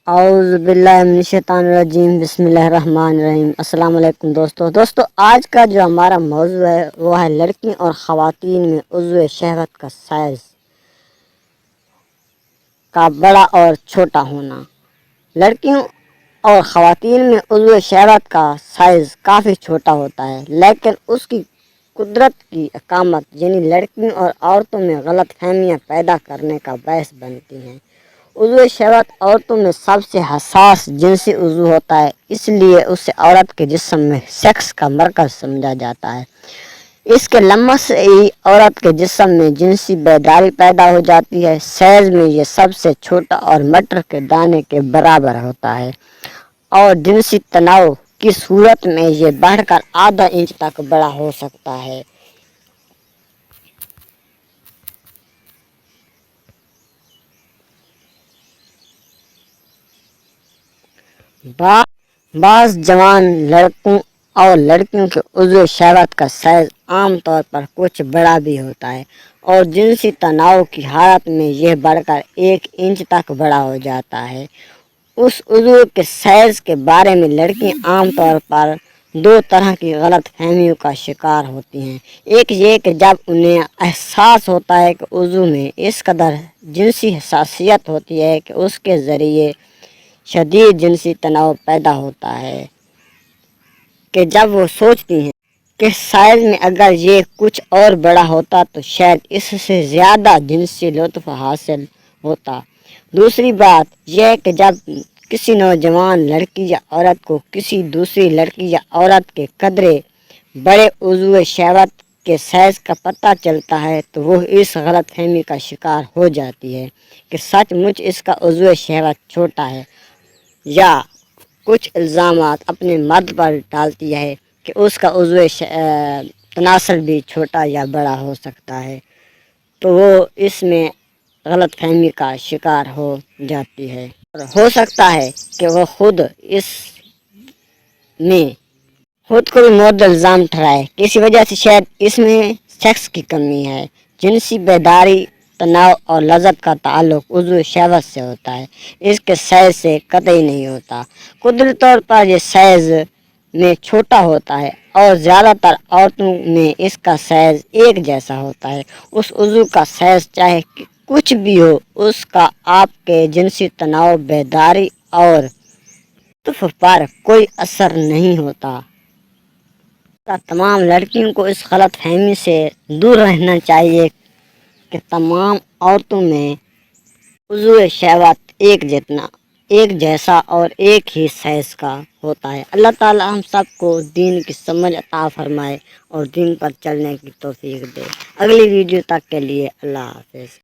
اعوذ باللہ من الشیطان الرجیم، بسم اللہ الرحمن الرحیم۔ السلام علیکم دوستو، آج کا جو ہمارا موضوع ہے وہ ہے لڑکی اور خواتین میں عضو شہوت کا سائز کا بڑا اور چھوٹا ہونا۔ لڑکیوں اور خواتین میں عضو شہوت کا سائز کافی چھوٹا ہوتا ہے، لیکن اس کی قدرت کی اقامت یعنی لڑکیوں اور عورتوں میں غلط فہمیاں پیدا کرنے کا باعث بنتی ہیں۔ عضو شہوت عورتوں میں سب سے حساس جنسی عضو ہوتا ہے، اس لیے اسے عورت کے جسم میں سیکس کا مرکز سمجھا جاتا ہے۔ اس کے لمس سے ہی عورت کے جسم میں جنسی بیداری پیدا ہو جاتی ہے۔ سائز میں یہ سب سے چھوٹا اور مٹر کے دانے کے برابر ہوتا ہے، اور جنسی تناؤ کی صورت میں یہ بڑھ کر آدھا انچ تک بڑا ہو سکتا ہے۔ بعض جوان لڑکوں اور لڑکیوں کے عضو شہوت کا سائز عام طور پر کچھ بڑا بھی ہوتا ہے، اور جنسی تناؤ کی حالت میں یہ بڑھ کر 1 انچ تک بڑا ہو جاتا ہے۔ اس عضو کے سائز کے بارے میں لڑکیاں عام طور پر 2 طرح کی غلط فہمیوں کا شکار ہوتی ہیں۔ ایک یہ کہ جب انہیں احساس ہوتا ہے کہ عضو میں اس قدر جنسی حساسیت ہوتی ہے کہ اس کے ذریعے شدید جنسی تناؤ پیدا ہوتا ہے، کہ جب وہ سوچتی ہیں کہ سائز میں اگر یہ کچھ اور بڑا ہوتا تو شاید اس سے زیادہ جنسی لطف حاصل ہوتا۔ دوسری بات یہ ہے کہ جب کسی نوجوان لڑکی یا عورت کو کسی دوسری لڑکی یا عورت کے قدرے بڑے عضو شہوت کے سائز کا پتہ چلتا ہے تو وہ اس غلط فہمی کا شکار ہو جاتی ہے کہ سچ مچ اس کا عضو شہوت چھوٹا ہے، یا کچھ الزامات اپنے مرد پر ڈالتی ہے کہ اس کا عضو تناسل بھی چھوٹا یا بڑا ہو سکتا ہے، تو وہ اس میں غلط فہمی کا شکار ہو جاتی ہے، اور ہو سکتا ہے کہ وہ خود کو بھی مورد الزام ٹھہرائے کہ اسی وجہ سے شاید اس میں سیکس کی کمی ہے۔ جنسی بیداری، تناؤ اور لذت کا تعلق عضو شہوت سے ہوتا ہے، اس کے سائز سے قطعی نہیں ہوتا۔ قدرتی طور پر یہ سائز میں چھوٹا ہوتا ہے، اور زیادہ تر عورتوں میں اس کا سائز ایک جیسا ہوتا ہے۔ اس عضو کا سائز چاہے کچھ بھی ہو، اس کا آپ کے جنسی تناؤ، بیداری اور لطف پر کوئی اثر نہیں ہوتا۔ تمام لڑکیوں کو اس غلط فہمی سے دور رہنا چاہیے کہ تمام عورتوں میں عضو شہوت ایک جیسا اور ایک ہی سائز کا ہوتا ہے۔ اللہ تعالی ہم سب کو دین کی سمجھ عطا فرمائے اور دین پر چلنے کی توفیق دے۔ اگلی ویڈیو تک کے لیے اللہ حافظ۔